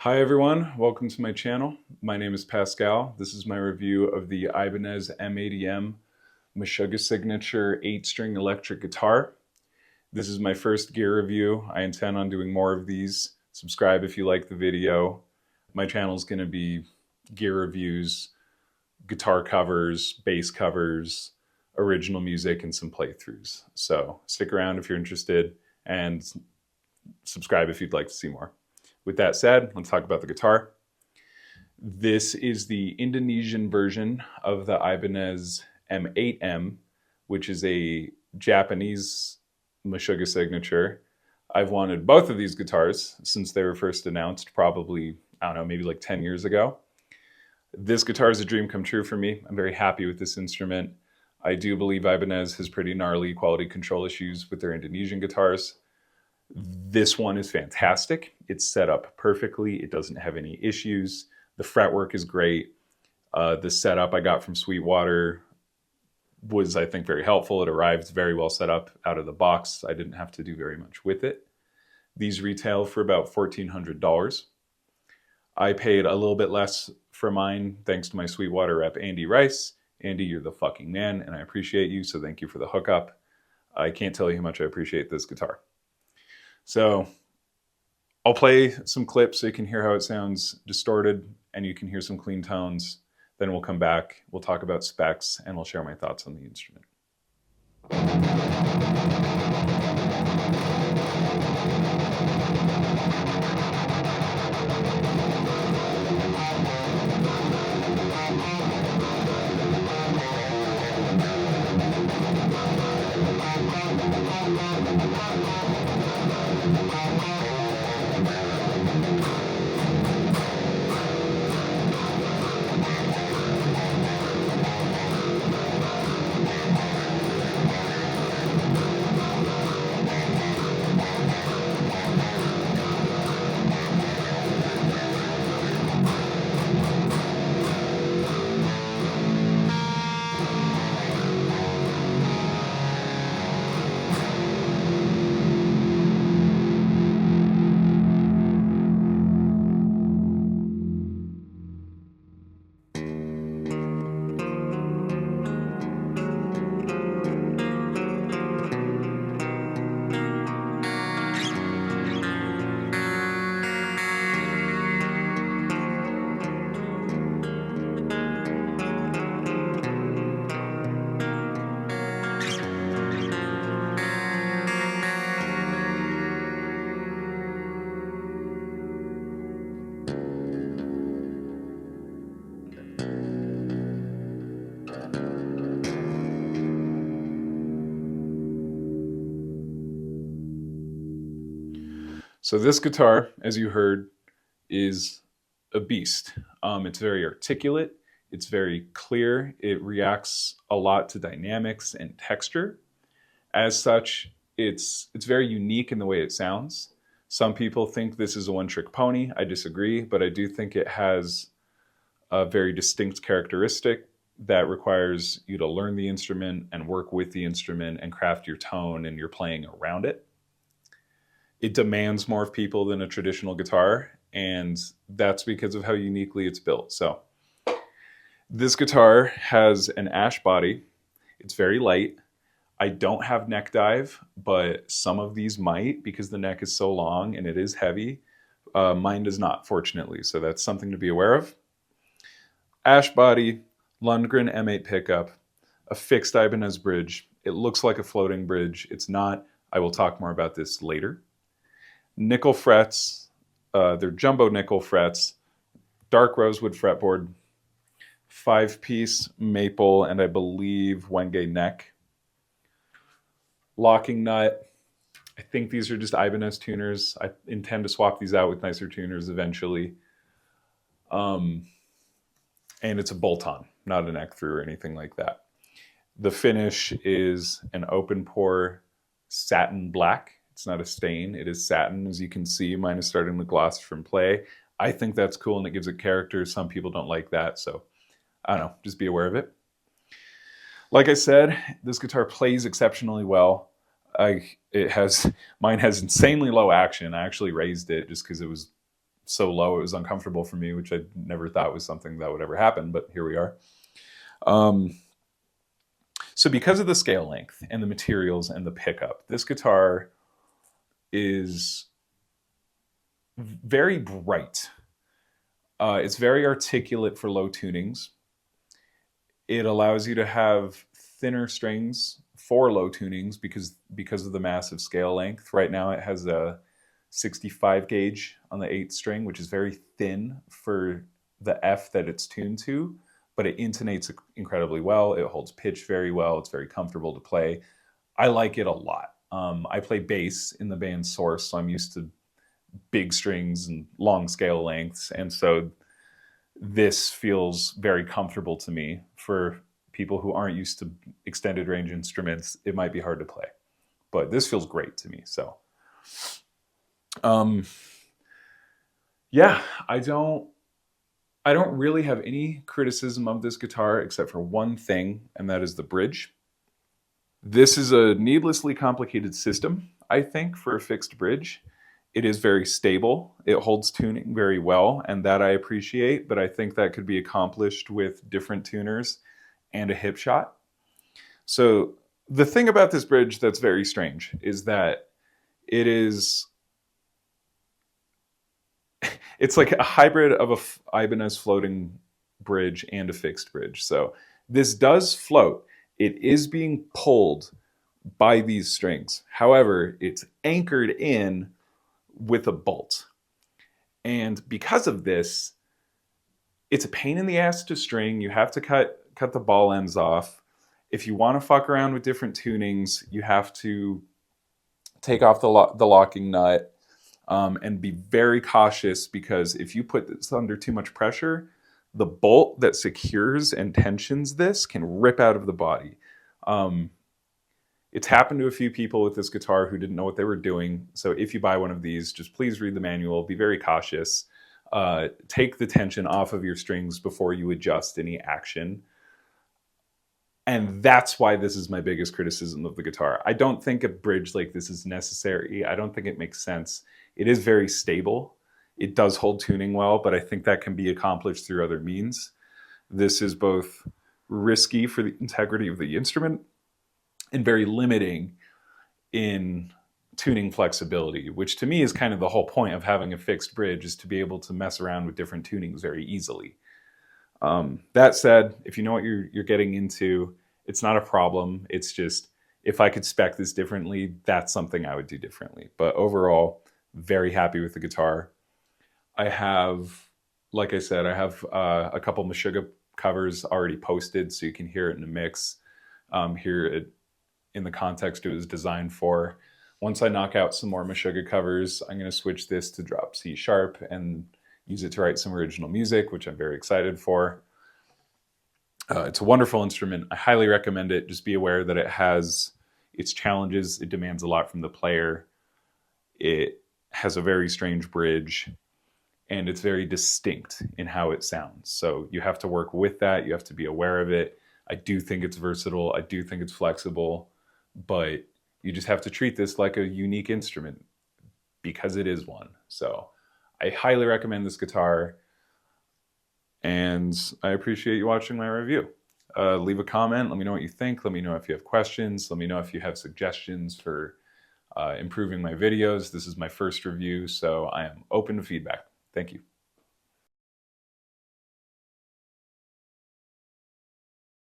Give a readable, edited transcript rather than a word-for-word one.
Hi everyone, welcome to my channel. My name is Pascal. This is my review of the Ibanez M80M Meshuggah Signature 8-string electric guitar. This is my first gear review. I intend on doing more of these. Subscribe if you like the video. My channel is going to be gear reviews, guitar covers, bass covers, original music, and some playthroughs. So stick around if you're interested and subscribe if you'd like to see more. With that said, let's talk about the guitar. This is the Indonesian version of the Ibanez M80M, which is a Japanese Meshuggah signature. I've wanted both of these guitars since they were first announced, probably, I don't know, maybe like 10 years ago. This guitar is a dream come true for me. I'm very happy with this instrument. I do believe Ibanez has pretty gnarly quality control issues with their Indonesian guitars. This one is fantastic. It's set up perfectly. It doesn't have any issues. The fretwork is great. The setup I got from Sweetwater was, I think, very helpful. It arrived very well set up out of the box. I didn't have to do very much with it. These retail for about $1,400. I paid a little bit less for mine thanks to my Sweetwater rep, Andy Rice. Andy, you're the fucking man, and I appreciate you, so thank you for the hookup. I can't tell you how much I appreciate this guitar. So I'll play some clips so you can hear how it sounds distorted and you can hear some clean tones. Then we'll come back, we'll talk about specs, and I'll share my thoughts on the instrument. So this guitar, as you heard, is a beast. It's very articulate. It's very clear. It reacts a lot to dynamics and texture. As such, it's very unique in the way it sounds. Some people think this is a one-trick pony. I disagree, but I do think it has a very distinct characteristic that requires you to learn the instrument and work with the instrument and craft your tone and your playing around it. It demands more of people than a traditional guitar, and that's because of how uniquely it's built. So this guitar has an ash body. It's very light. I don't have neck dive, but some of these might because the neck is so long and it is heavy. Mine does not, fortunately, so that's something to be aware of. Ash body, Lundgren M8 pickup, a fixed Ibanez bridge. It looks like a floating bridge. It's not. I will talk more about this later. Nickel frets, they're jumbo nickel frets, dark rosewood fretboard, 5-piece maple, and I believe Wenge neck. Locking nut, I think these are just Ibanez tuners. I intend to swap these out with nicer tuners eventually. And it's a bolt-on, not a neck through or anything like that. The finish is an open pore satin black. It's not a stain, it is satin. As you can see, mine is starting to gloss from play. I think that's cool and it gives it character. Some people don't like that, so I don't know, just be aware of it. Like I said, this guitar plays exceptionally well. Mine has insanely low action. I actually raised it just because it was so low it was uncomfortable for me, which I never thought was something that would ever happen, but here we are. So because of the scale length and the materials and the pickup, this guitar is very bright. It's very articulate for low tunings. It allows you to have thinner strings for low tunings because of the massive scale length. Right now it has a 65 gauge on the 8th string, which is very thin for the F that it's tuned to, but it intonates incredibly well. It holds pitch very well. It's very comfortable to play. I like it a lot. I play bass in the band Source, so I'm used to big strings and long scale lengths, and so this feels very comfortable to me. For people who aren't used to extended range instruments, it might be hard to play, but this feels great to me. So yeah, I don't really have any criticism of this guitar except for one thing, and that is the bridge. This is a needlessly complicated system, I think, for a fixed bridge. It is very stable. It holds tuning very well, and that I appreciate, but I think that could be accomplished with different tuners and a hip shot. So the thing about this bridge that's very strange is that it's like a hybrid of a Ibanez floating bridge and a fixed bridge. So this does float. It is being pulled by these strings. However, it's anchored in with a bolt. And because of this, it's a pain in the ass to string. You have to cut the ball ends off. If you want to fuck around with different tunings, you have to take off the locking nut and be very cautious, because if you put this under too much pressure, the bolt that secures and tensions this can rip out of the body. It's happened to a few people with this guitar who didn't know what they were doing. So if you buy one of these, just please read the manual, be very cautious. Take the tension off of your strings before you adjust any action. And that's why this is my biggest criticism of the guitar. I don't think a bridge like this is necessary. I don't think it makes sense. It is very stable. It does hold tuning well, but I think that can be accomplished through other means. This is both risky for the integrity of the instrument and very limiting in tuning flexibility, which to me is kind of the whole point of having a fixed bridge, is to be able to mess around with different tunings very easily. That said, if you know what you're getting into, it's not a problem. It's just, if I could spec this differently, that's something I would do differently. But overall, very happy with the guitar. I have, like I said, I have a couple Meshuggah covers already posted, so you can hear it in a mix, hear it in the context it was designed for. Once I knock out some more Meshuggah covers, I'm going to switch this to drop C sharp and use it to write some original music, which I'm very excited for. It's a wonderful instrument. I highly recommend it. Just be aware that it has its challenges. It demands a lot from the player. It has a very strange bridge, and it's very distinct in how it sounds. So you have to work with that. You have to be aware of it. I do think it's versatile. I do think it's flexible, but you just have to treat this like a unique instrument because it is one. So I highly recommend this guitar, and I appreciate you watching my review. Leave a comment. Let me know what you think. Let me know if you have questions. Let me know if you have suggestions for improving my videos. This is my first review, so I am open to feedback. Thank you.